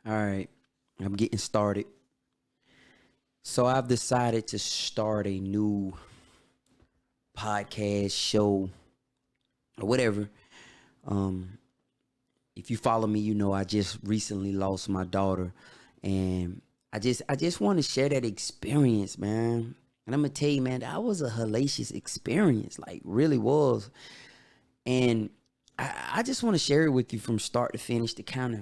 All right, I'm getting started. So I've decided to start a new podcast show or whatever. Um, if you follow me, you know I just recently lost my daughter, and I just want to share that experience, man. And I'm gonna tell you, man, that was a hellacious experience, like really was. And I just want to share it with you from start to finish to kind of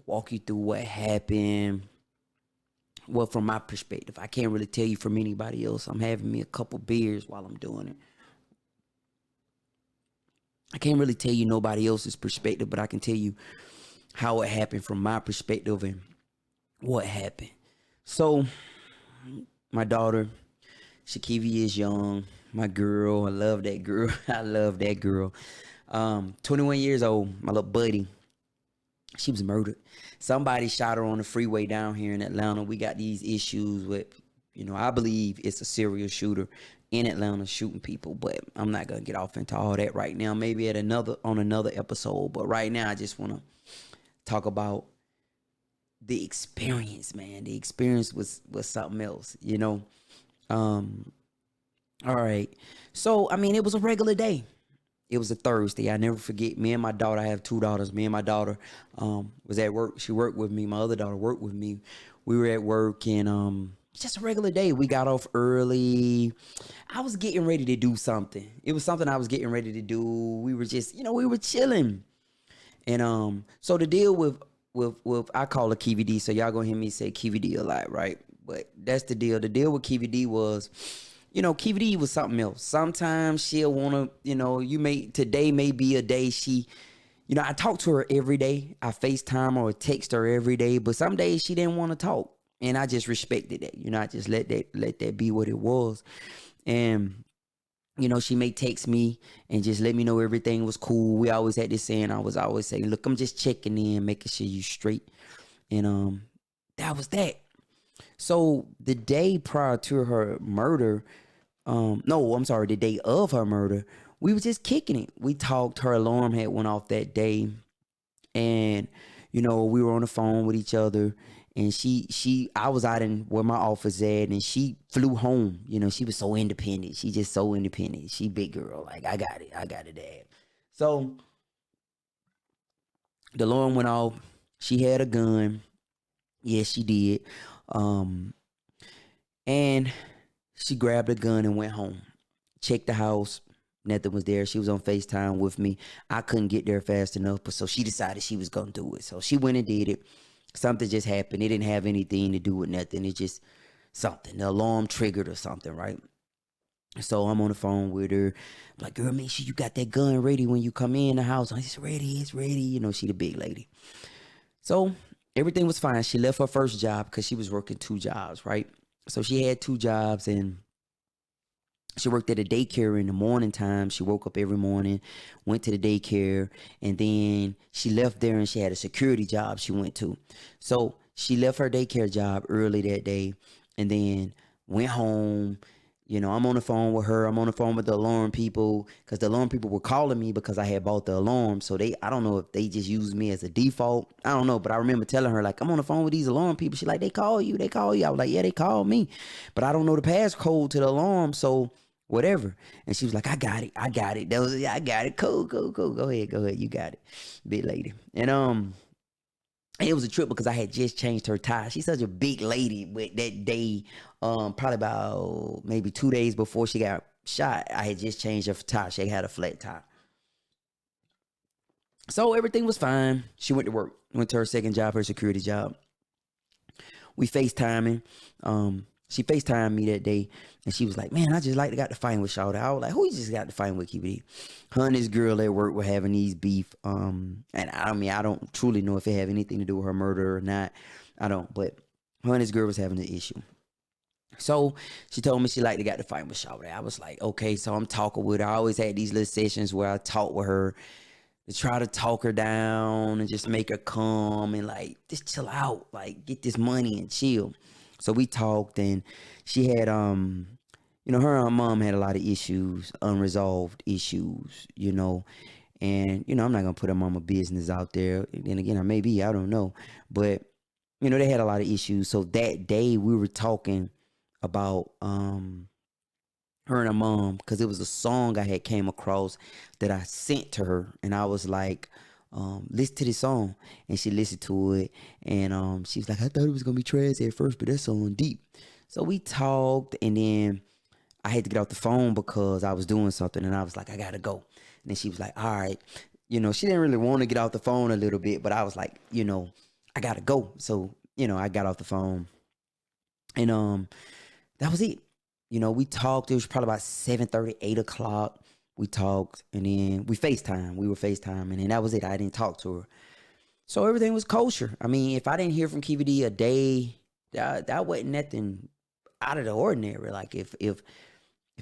walk you through what happened. Well, from my perspective, I can't really tell you from anybody else. I'm having me a couple beers while I'm doing it. I can't really tell you nobody else's perspective, but I can tell you how it happened from my perspective and what happened. So, my daughter, Keevy is young. My girl, I love that girl. I love that girl. 21 years old, my little buddy. She was murdered. Somebody shot her on the freeway down here in Atlanta. We got these issues with, I believe it's a serial shooter in Atlanta shooting people, but I'm not gonna get off into all that right now. Maybe at another episode. But right now, I just want to talk about the experience, man. The experience was something else. All right. So I mean, it was a regular day. It was a Thursday. I never forget. Me and my daughter, I have two daughters. Me and my daughter was at work. She worked with me. My other daughter worked with me. We were at work, and just a regular day. We got off early. I was getting ready to do something. It was something I was getting ready to do. We were just, we were chilling. And so the deal with I call her Keevy D, so y'all gonna hear me say Keevy D a lot, right? But that's the deal. The deal with Keevy D was, Keevy D was something else. Sometimes she'll wanna, today may be a day she, I talk to her every day. I FaceTime or text her every day, but some days she didn't want to talk. And I just respected that. I just let that be what it was. And she may text me and just let me know everything was cool. We always had this saying, I was always saying, look, I'm just checking in, making sure you straight. And that was that. So the day prior to her murder, no, I'm sorry, the day of her murder, we were just kicking it. We talked, her alarm had went off that day. And, we were on the phone with each other. And I was out in where my office at, and she flew home. She was so independent. She just so independent. She big girl. Like, I got it, dad. So the alarm went off. She had a gun. Yes, she did. And she grabbed a gun and went home. Checked the house. Nothing was there. She was on FaceTime with me. I couldn't get there fast enough, but so she decided she was going to do it. So she went and did it. Something just happened. It didn't have anything to do with nothing. It just something. The alarm triggered or something, right? So I'm on the phone with her. I'm like, girl, make sure you got that gun ready when you come in the house. It's ready. It's ready. She the big lady. So everything was fine. She left her first job because she was working two jobs, right? So she had two jobs, and she worked at a daycare in the morning time. She woke up every morning, went to the daycare, and then she left there and she had a security job she went to. So she left her daycare job early that day and then went home. I'm on the phone with her. I'm on the phone with the alarm people because the alarm people were calling me because I had bought the alarm. So I don't know if they just used me as a default. I don't know, but I remember telling her, like, I'm on the phone with these alarm people. She like, they call you. I was like, yeah, they called me, but I don't know the passcode to the alarm. So whatever. And she was like, I got it. I got it. I got it. Cool. Go ahead. You got it. Big lady. And it was a trip because I had just changed her tire. She's such a big lady, but that day, probably about maybe 2 days before she got shot, I had just changed her tire. She had a flat tire. So everything was fine. She went to work, went to her second job, her security job. We FaceTiming. She FaceTimed me that day, and she was like, man, I just like to got to fight with Shawty. I was like, who you just got to fight with, Keevy? Her and this girl at work were having these beef. And I mean, I don't truly know if it have anything to do with her murder or not. I don't, but her and this girl was having an issue. So she told me she liked to got to fight with Shawty. I was like, okay, so I'm talking with her. I always had these little sessions where I talk with her to try to talk her down and just make her calm and like just chill out, like get this money and chill. So we talked, and she had her and her mom had a lot of issues, unresolved issues, and I'm not gonna put her mama business out there. And again, I don't know, but they had a lot of issues. So that day we were talking about her and her mom, because it was a song I had came across that I sent to her, and I was like, listen to this song. And she listened to it, and she was like, I thought it was gonna be trash at first, but that song deep. So we talked, and then I had to get off the phone because I was doing something, and I was like, I gotta go. And then she was like, all right. She didn't really want to get off the phone a little bit, but I was like, I gotta go. So, I got off the phone, and that was it. We talked. It was probably about 7:30, 8 o'clock. We talked, and then we FaceTime. We were FaceTime, and then that was it. I didn't talk to her. So everything was kosher. I mean, if I didn't hear from Keevy D a day, that wasn't nothing out of the ordinary. Like if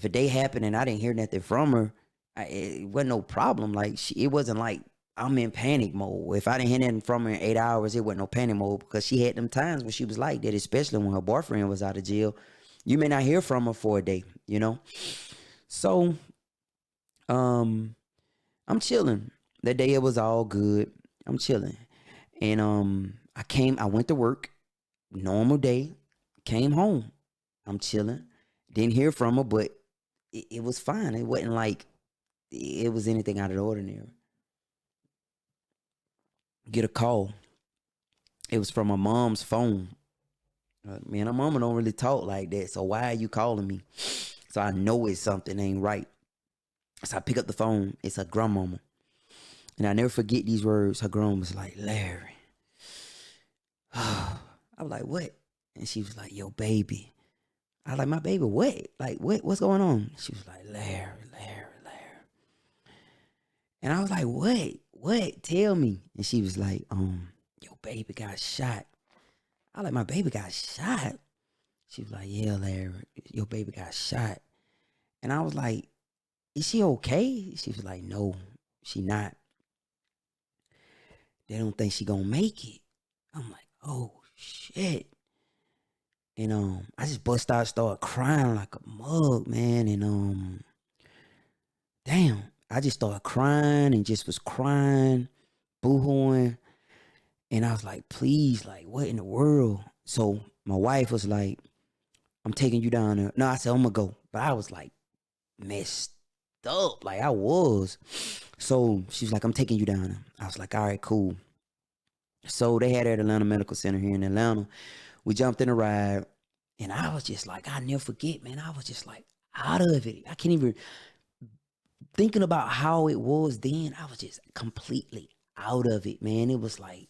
a day happened and I didn't hear nothing from her, it wasn't no problem. Like it wasn't like I'm in panic mode. If I didn't hear nothing from her in 8 hours, it wasn't no panic mode, because she had them times when she was like that, especially when her boyfriend was out of jail. You may not hear from her for a day, So, I'm chilling. That day it was all good. I'm chilling. And I went to work, normal day, came home. I'm chilling. Didn't hear from her, but it was fine. It wasn't like it was anything out of the ordinary. Get a call. It was from my mom's phone. Man, her mama don't really talk like that. So why are you calling me? So I know it's something ain't right. So I pick up the phone. It's her grandmama. And I never forget these words. Her grandma was like, Larry. I was like, what? And she was like, yo, baby. I was like, my baby, what? Like, what's going on? She was like, Larry. And I was like, what? What? Tell me. And she was like, your baby got shot. I was like, my baby got shot? She was like, yeah, Larry, your baby got shot. And I was like, is she okay? She was like, no, she not. They don't think she gonna make it. I'm like, oh shit. And I just started crying like a mug, man. And damn, I just started crying and just was crying, boo-hooing. And I was like, please, like, what in the world? So my wife was like, I'm taking you down there. No, I said, I'm gonna go. But I was like messed up. Like I was. So she was like, I'm taking you down there. I was like, all right, cool. So they had her at Atlanta Medical Center here in Atlanta. We jumped in a ride, and I was just like, I never forget, man. I was just like out of it. I can't even thinking about how it was then. I was just completely out of it, man. It was like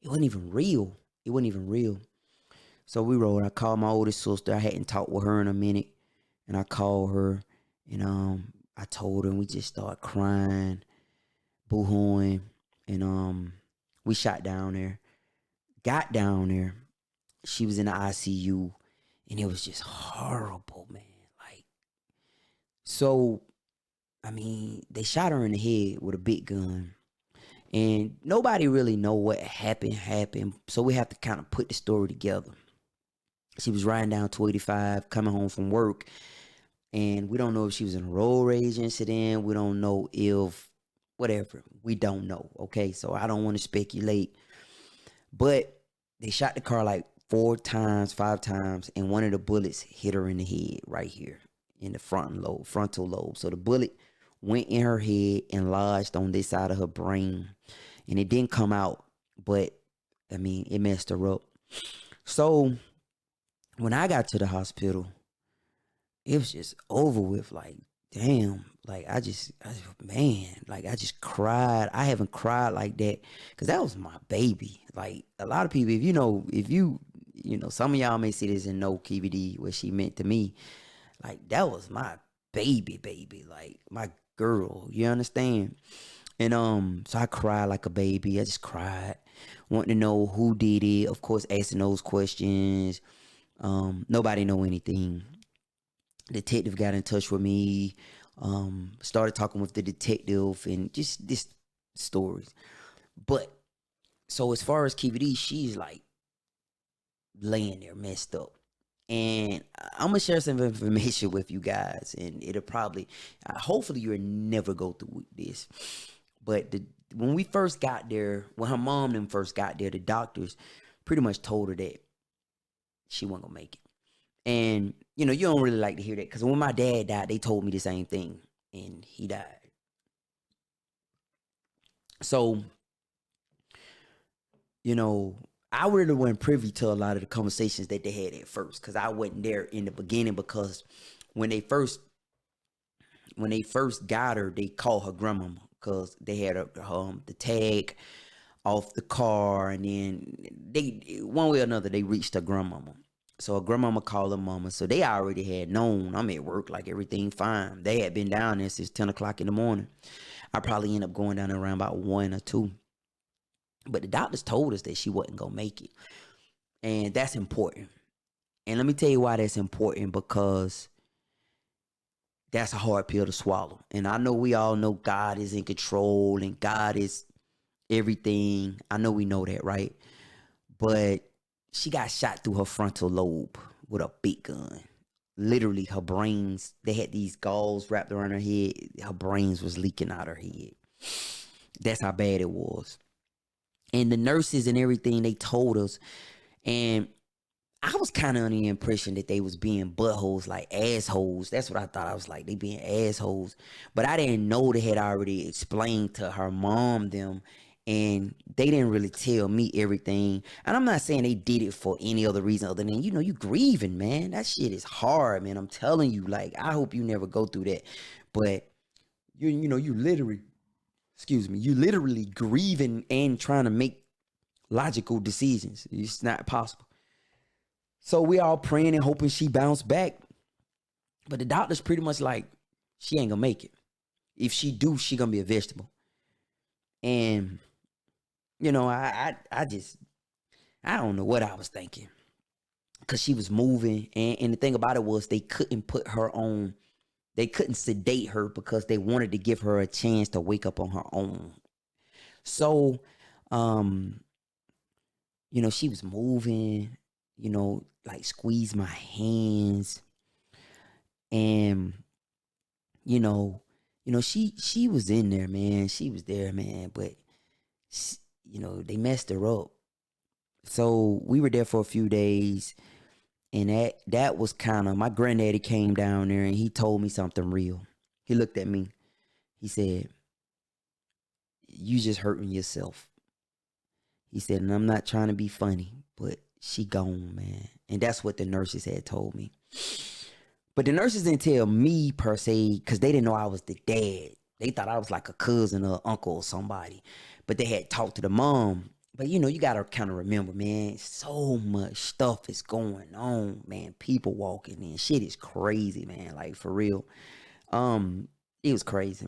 it wasn't even real. It wasn't even real. So we rode. I called my oldest sister. I hadn't talked with her in a minute, and I called her, and I told her, and we just started crying, boo-hooing, and we shot down there. Got down there. She was in the ICU, and it was just horrible, man. Like, so, I mean, they shot her in the head with a big gun, and nobody really know what happened. So we have to kind of put the story together. She was riding down 285, coming home from work, and we don't know if she was in a road rage incident. We don't know if whatever. We don't know. Okay, so I don't want to speculate, but they shot the car like 4 times, 5 times, and one of the bullets hit her in the head right here in the frontal lobe. So the bullet went in her head and lodged on this side of her brain, and it didn't come out, but I mean, it messed her up. So when I got to the hospital, it was just over with. Like, damn, like I just cried. I haven't cried like that because that was my baby. Like a lot of people, if you some of y'all may see this and know Keevy D, what she meant to me. Like that was my baby, like my girl. You understand? And so I cried like a baby. I just cried, wanting to know who did it. Of course, asking those questions. Nobody know anything. Detective got in touch with me, started talking with the detective and just this stories. But so as far as Keevy D, she's like laying there messed up. And I'm gonna share some information with you guys, and it'll probably, hopefully, you'll never go through this. But when we first got there, when her mom and them first got there, the doctors pretty much told her that she wasn't gonna make it. And you know, you don't really like to hear that because when my dad died, they told me the same thing, and he died. So, you know, I really wasn't privy to a lot of the conversations that they had at first because I wasn't there in the beginning. Because when they first got her, they called her grandmama because they had the tag off the car, and then they one way or another they reached her grandmama. So her grandmama called her mama. So they already had known I'm at work, like everything fine. They had been down there since 10 o'clock in the morning. I probably ended up going down there around about 1 or 2. But the doctors told us that she wasn't going to make it. And that's important. And let me tell you why that's important, because that's a hard pill to swallow. And I know we all know God is in control and God is everything. I know we know that, right? But she got shot through her frontal lobe with a big gun. Literally, her brains, they had these gauze wrapped around her head. Her brains was leaking out her head. That's how bad it was. And the nurses and everything, they told us. And I was kind of under the impression that they was being buttholes, like assholes. That's what I thought. I was like, they being assholes. But I didn't know they had already explained to her mom them. And they didn't really tell me everything. And I'm not saying they did it for any other reason other than, you know, you grieving, man. That shit is hard, man. I'm telling you, like, I hope you never go through that. But, you know, you literally grieving and trying to make logical decisions. It's not possible. So we all praying and hoping she bounced back. But the doctor's pretty much like, she ain't gonna make it. If she do, she gonna be a vegetable. And, you know, I don't know what I was thinking. Because she was moving. And the thing about it was they couldn't sedate her because they wanted to give her a chance to wake up on her own. So, you know, she was moving, you know, like squeeze my hands. And, you know, she was in there, man. She was there, man. But, you know, they messed her up. So we were there for a few days. And that was kind of, my granddaddy came down there and he told me something real. He looked at me. He said, you just hurting yourself. He said, and I'm not trying to be funny, but she gone, man. And that's what the nurses had told me. But the nurses didn't tell me per se, because they didn't know I was the dad. They thought I was like a cousin or uncle or somebody. But they had talked to the mom. But, you know, you got to kind of remember, man, so much stuff is going on, man. People walking in. Shit is crazy, man. Like, for real. It was crazy.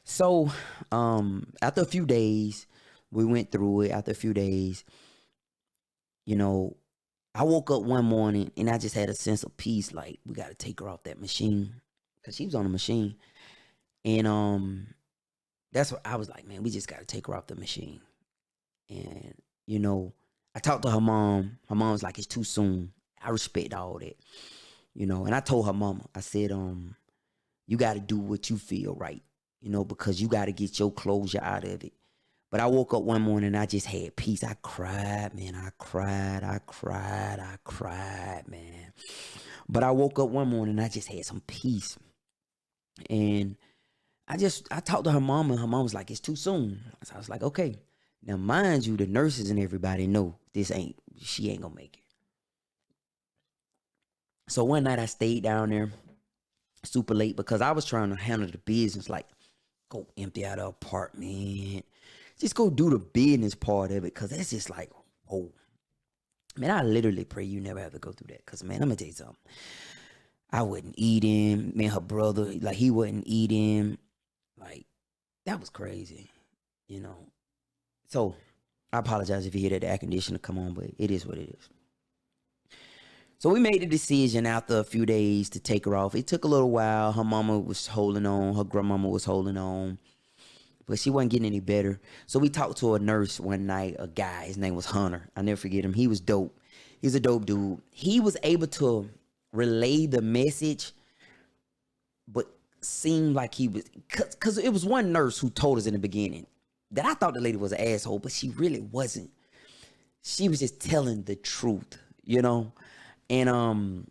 So, after a few days, we went through it. After a few days, you know, I woke up one morning and I just had a sense of peace. Like, we got to take her off that machine. Because she was on the machine. And, that's what I was like, man, we just got to take her off the machine. And, you know, I talked to her mom. Her mom's like, it's too soon. I respect all that, you know. And I told her mama, I said, you got to do what you feel right, you know, because you got to get your closure out of it. But I woke up one morning and I just had peace. I cried, man. I cried, man. But I woke up one morning and I just had some peace. And I talked to her mom, and her mom was like, it's too soon. So I was like, okay. Now, mind you, the nurses and everybody know she ain't gonna make it. So one night I stayed down there super late because I was trying to handle the business, like go empty out the apartment. Just go do the business part of it, because that's just like, oh. Man, I literally pray you never have to go through that, because, man, I'm gonna tell you something. I wasn't eating. Man, her brother, like, he wasn't eating. Like, that was crazy, you know. So, I apologize if you hear that the air conditioner come on, but it is what it is. So, we made the decision after a few days to take her off. It took a little while. Her mama was holding on. Her grandmama was holding on. But she wasn't getting any better. So, we talked to a nurse one night, a guy. His name was Hunter. I never forget him. He was dope. He's a dope dude. He was able to relay the message, but seemed like he was, because it was one nurse who told us in the beginning that I thought the lady was an asshole, but she really wasn't. she was just telling the truth, you know? And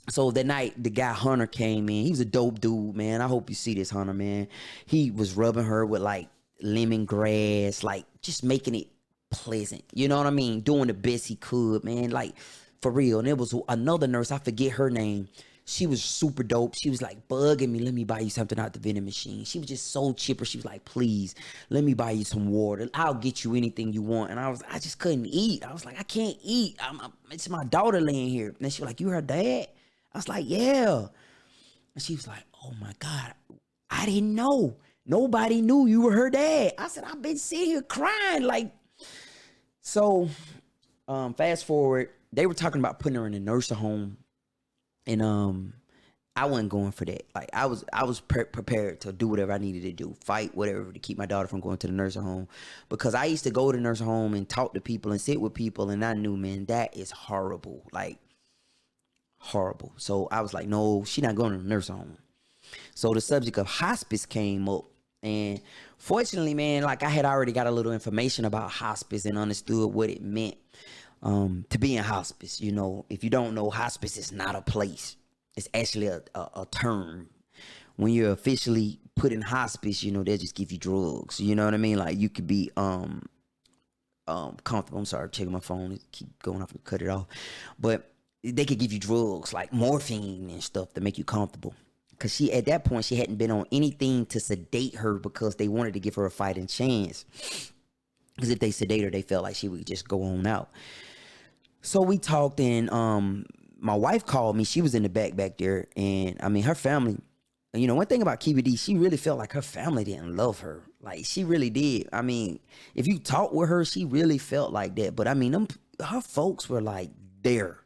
so that night the guy Hunter came in. He was a dope dude, man. I hope you see this, Hunter, man. He was rubbing her with like lemongrass, like just making it pleasant. You know what I mean? Doing the best he could, man. Like for real. And it was another nurse, I forget her name. She was super dope. She was like bugging me. Let me buy you something out the vending machine. She was just so chipper. She was like, please, let me buy you some water. I'll get you anything you want. And I just couldn't eat. I was like, I can't eat. It's my daughter laying here. And she was like, you her dad? I was like, yeah. And she was like, oh my God, I didn't know. Nobody knew you were her dad. I said, I've been sitting here crying. Like, so fast forward, they were talking about putting her in a nursing home. And I wasn't going for that. Like I was prepared to do whatever I needed to do, fight whatever to keep my daughter from going to the nursing home, because I used to go to the nursing home and talk to people and sit with people, and I knew, man, that is horrible, like horrible. So I was like, no, she's not going to the nursing home. So the subject of hospice came up, and fortunately, man, like I had already got a little information about hospice and understood what it meant. To be in hospice. You know, if you don't know, hospice is not a place. It's actually a term. When you're officially put in hospice, you know, they'll just give you drugs. You know what I mean? Like you could be comfortable. I'm sorry, checking my phone. It keep going off and cut it off. But they could give you drugs like morphine and stuff to make you comfortable. Because she, at that point, she hadn't been on anything to sedate her because they wanted to give her a fighting chance. Because if they sedate her, they felt like she would just go on out. So we talked, and my wife called me. She was in the back there, and I mean, her family. You know, one thing about Keevy D, she really felt like her family didn't love her. Like she really did. I mean, if you talked with her, she really felt like that. But I mean, her folks were like there.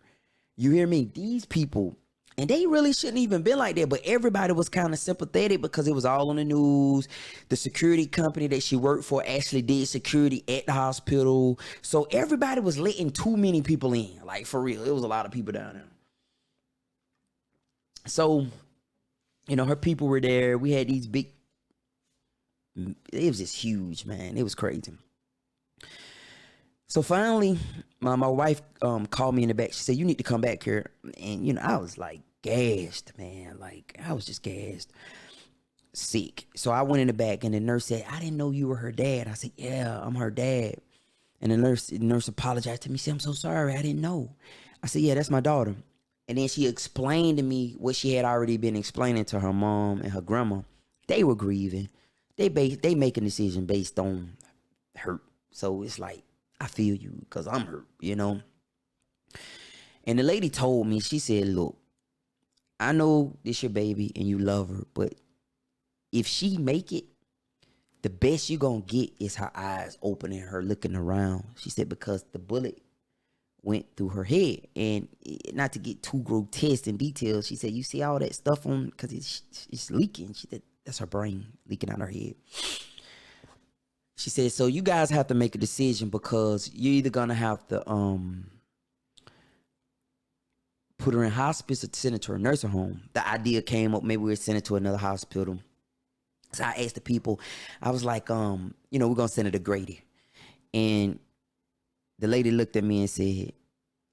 You hear me? These people. And they really shouldn't even been like that, but everybody was kind of sympathetic because it was all on the news. The security company that she worked for actually did security at the hospital. So everybody was letting too many people in. Like, for real. It was a lot of people down there. So, you know, her people were there. We had these big... It was just huge, man. It was crazy. So finally, my wife called me in the back. She said, you need to come back here. And, you know, I was like gassed, man. Like, I was just gassed. Sick. So I went in the back, and the nurse said, I didn't know you were her dad. I said, yeah, I'm her dad. And the nurse apologized to me. She said, I'm so sorry. I didn't know. I said, yeah, that's my daughter. And then she explained to me what she had already been explaining to her mom and her grandma. They were grieving. They make a decision based on hurt. So it's like, I feel you because I'm hurt, you know. And the lady told me, she said, look, I know this your baby and you love her, but if she make it, the best you gonna get is her eyes open and her looking around. She said, because the bullet went through her head. And not to get too grotesque in details, she said, you see all that stuff on, because it's leaking. She said, that's her brain leaking out her head. She said, so you guys have to make a decision, because you're either going to have to put her in hospice or send her to a nursing home. The idea came up, maybe we'll send her to another hospital. So I asked the people, I was like, you know, we're going to send her to Grady. And the lady looked at me and said,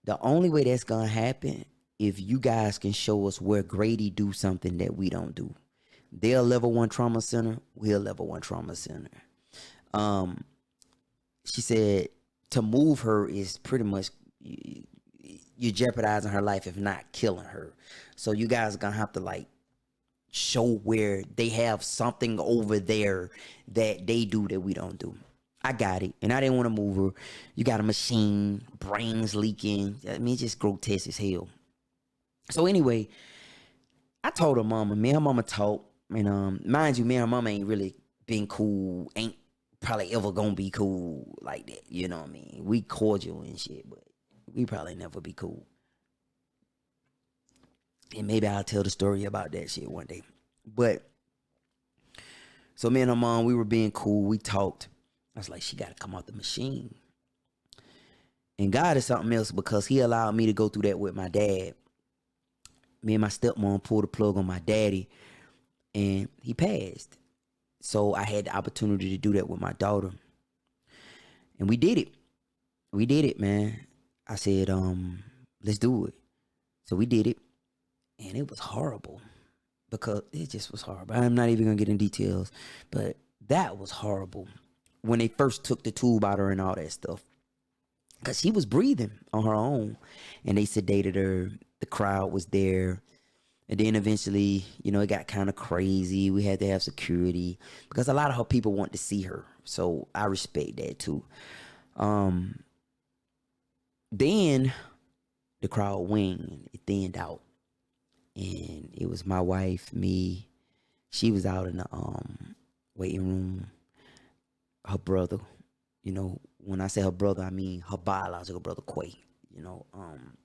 the only way that's going to happen if you guys can show us where Grady do something that we don't do. They're a level 1 trauma center. We're a level 1 trauma center. She said to move her is pretty much you're jeopardizing her life, if not killing her. So you guys are gonna have to like show where they have something over there that they do that we don't do. I got it, and I didn't want to move her. You got a machine, brains leaking. I mean, it's just grotesque as hell. So anyway, I told her mama. Me and her mama talked, and mind you, me and her mama ain't really been cool. Ain't probably ever gonna be cool like that. You know what I mean? We cordial and shit, but we probably never be cool. And maybe I'll tell the story about that shit one day. But so me and her mom, we were being cool. We talked. I was like, she got to come out the machine. And God is something else, because he allowed me to go through that with my dad. Me and my stepmom pulled the plug on my daddy, and he passed. So I had the opportunity to do that with my daughter. And we did it. we did it, man. I said, let's do it. So we did it, and it was horrible because it just was horrible. I'm not even gonna get in details, but that was horrible when they first took the tube out of her and all that stuff. Cause she was breathing on her own, and they sedated her. The crowd was there, and then eventually, it got kind of crazy. We had to have security because a lot of her people want to see her, so I respect that too. Um, then the crowd went, it thinned out, and it was my wife, me. She was out in the waiting room. Her brother, when I say her brother, I mean her biological brother Quay. You know, um,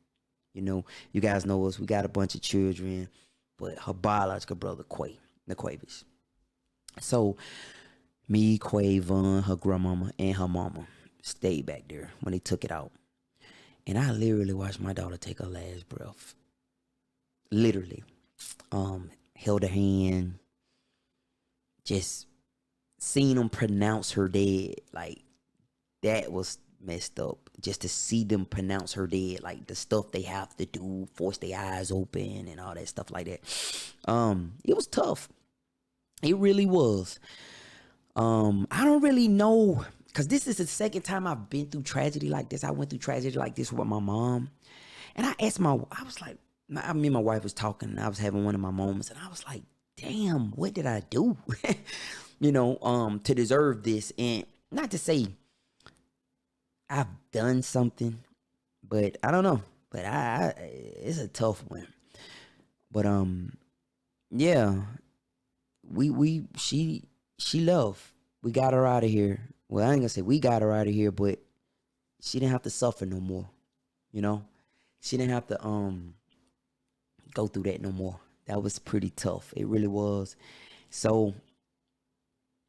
you guys know us. We got a bunch of children, but her biological brother Quay, the Quavies. So me, Quay, Vaughn, her grandmama, and her mama stayed back there when they took it out, and I literally watched my daughter take her last breath. Literally, held her hand, just seeing them pronounce her dead. Like, that was messed up. Just to see them pronounce her dead, like the stuff they have to do, force their eyes open and all that stuff like that. It was tough. It really was. I don't really know, because this is the second time I've been through tragedy like this. I went through tragedy like this with my mom, and I was like, me and my wife was talking, and I was having one of my moments, and I was like, damn, what did I do? To deserve this. And not to say I've done something, but I don't know. But it's a tough one. But yeah, she left. We got her out of here. Well, I ain't gonna say we got her out of here, but she didn't have to suffer no more. You know, she didn't have to go through that no more. That was pretty tough. It really was. So,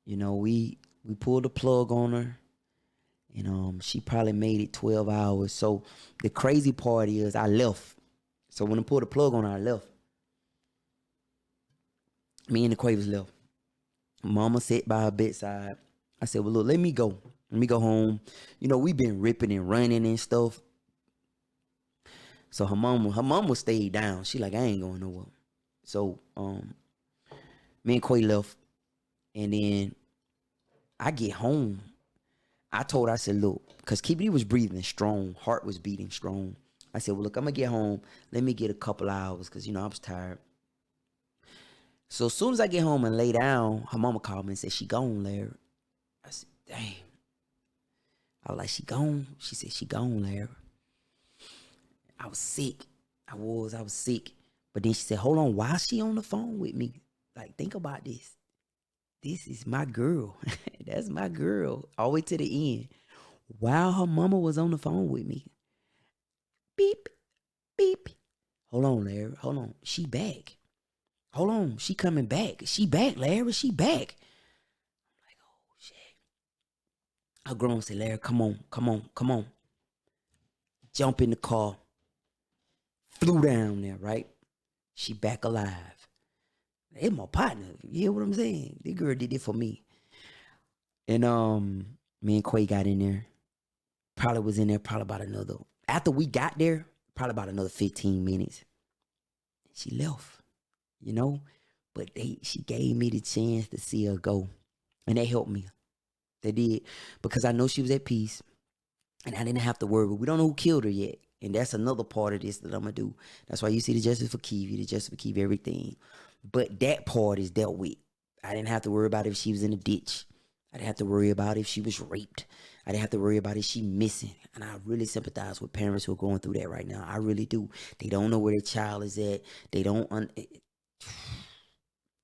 we pulled the plug on her, and she probably made it 12 hours. So the crazy part is I left. So when I pulled the plug on her, I left. Me and the Quavers left. Mama sat by her bedside. I said, well, look, let me go. Let me go home. We've been ripping and running and stuff. So her mama stayed down. She like, I ain't going nowhere. So me and Quay left. And then I get home. I told her, I said, look, because Keevy was breathing strong. Heart was beating strong. I said, well, look, I'm going to get home. Let me get a couple hours because, I was tired. So as soon as I get home and lay down, her mama called me and said, she gone, Larry. I said, dang. I was like, she gone? She said, she gone, Larry. I was sick. I was sick. But then she said, hold on, why is she on the phone with me? Like, think about this. This is my girl. That's my girl. All the way to the end. While her mama was on the phone with me. Beep, beep. Hold on, Larry. Hold on. She back. Hold on. She coming back. She back, Larry. She back. I'm like, oh, shit. Her grandma said, Larry, come on, come on, come on. Jump in the car. Flew down there, right? She back alive. It's my partner. You hear what I'm saying? This girl did it for me. And me and Quay got in there. Probably was in there about another. After we got there, probably about another 15 minutes. She left, But she gave me the chance to see her go. And they helped me. They did. Because I know she was at peace. And I didn't have to worry. But we don't know who killed her yet. And that's another part of this that I'm going to do. That's why you see the justice for Keevy, the justice for Keevy, everything. But that part is dealt with. I didn't have to worry about if she was in a ditch. I didn't have to worry about if she was raped. I didn't have to worry about if she missing. And I really sympathize with parents who are going through that right now. I really do. They don't know where their child is at. They don't.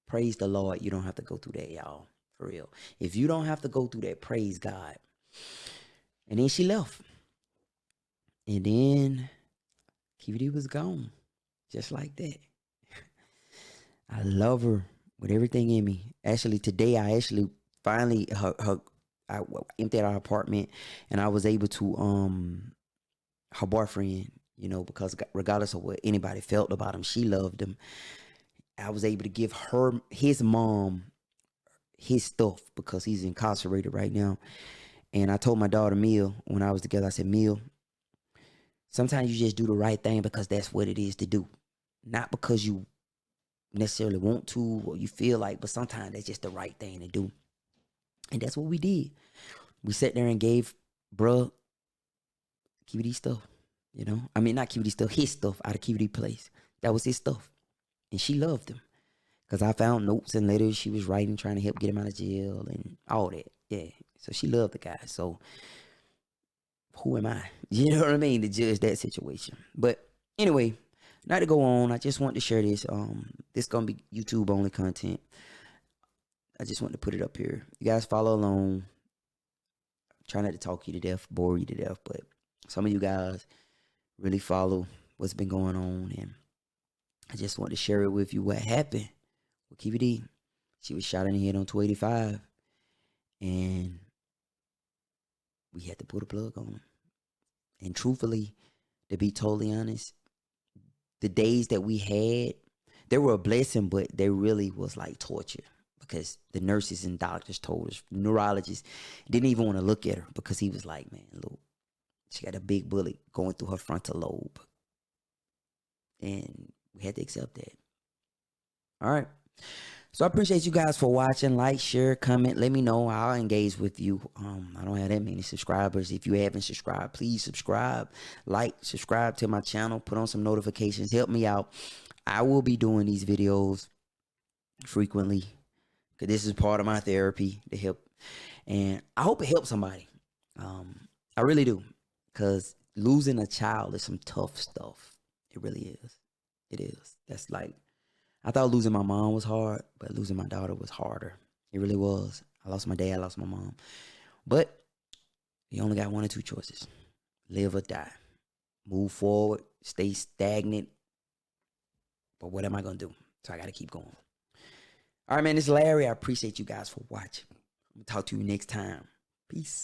Praise the Lord. You don't have to go through that, y'all. For real. If you don't have to go through that, praise God. And then she left. And then Keevy was gone. Just like that. I love her with everything in me. Actually, today I finally I emptied our apartment, and I was able to her boyfriend, because regardless of what anybody felt about him, she loved him. I was able to give his mom his stuff because he's incarcerated right now, And I told my daughter, Mia, when I was together, I said, Mia, sometimes you just do the right thing because that's what it is to do. Not because you necessarily want to or you feel like, but sometimes that's just the right thing to do. And that's what we did. We sat there and gave bruh Keevy stuff. I mean, not Keevy stuff, his stuff out of Keevy place. That was his stuff. And she loved him. Because I found notes and letters she was writing, trying to help get him out of jail and all that. Yeah. So she loved the guy. So who am I? You know what I mean? To judge that situation. But anyway, not to go on, I just want to share this. This gonna be YouTube only content. I just want to put it up here. You guys follow along. Try not to talk you to death, bore you to death, but some of you guys really follow what's been going on, and I just want to share it with you what happened with Keevy. She was shot in the head on 285, and we had to put a plug on him. And truthfully, to be totally honest, the days that we had, they were a blessing, but they really was like torture because the nurses and doctors told us, neurologists didn't even want to look at her because he was like, man, look, she got a big bullet going through her frontal lobe. And we had to accept that. All right. So I appreciate you guys for watching. Like, share, comment. Let me know. I'll engage with you. I don't have that many subscribers. If you haven't subscribed, please subscribe. Like, subscribe to my channel. Put on some notifications. Help me out. I will be doing these videos frequently because this is part of my therapy to help. And I hope it helps somebody. I really do. Because losing a child is some tough stuff. It really is. It is. That's like, I thought losing my mom was hard, but losing my daughter was harder. It really was. I lost my dad, I lost my mom. But you only got one or two choices. Live or die. Move forward, stay stagnant. But what am I going to do? So I got to keep going. All right, man, it's Larry. I appreciate you guys for watching. I'm going to talk to you next time. Peace.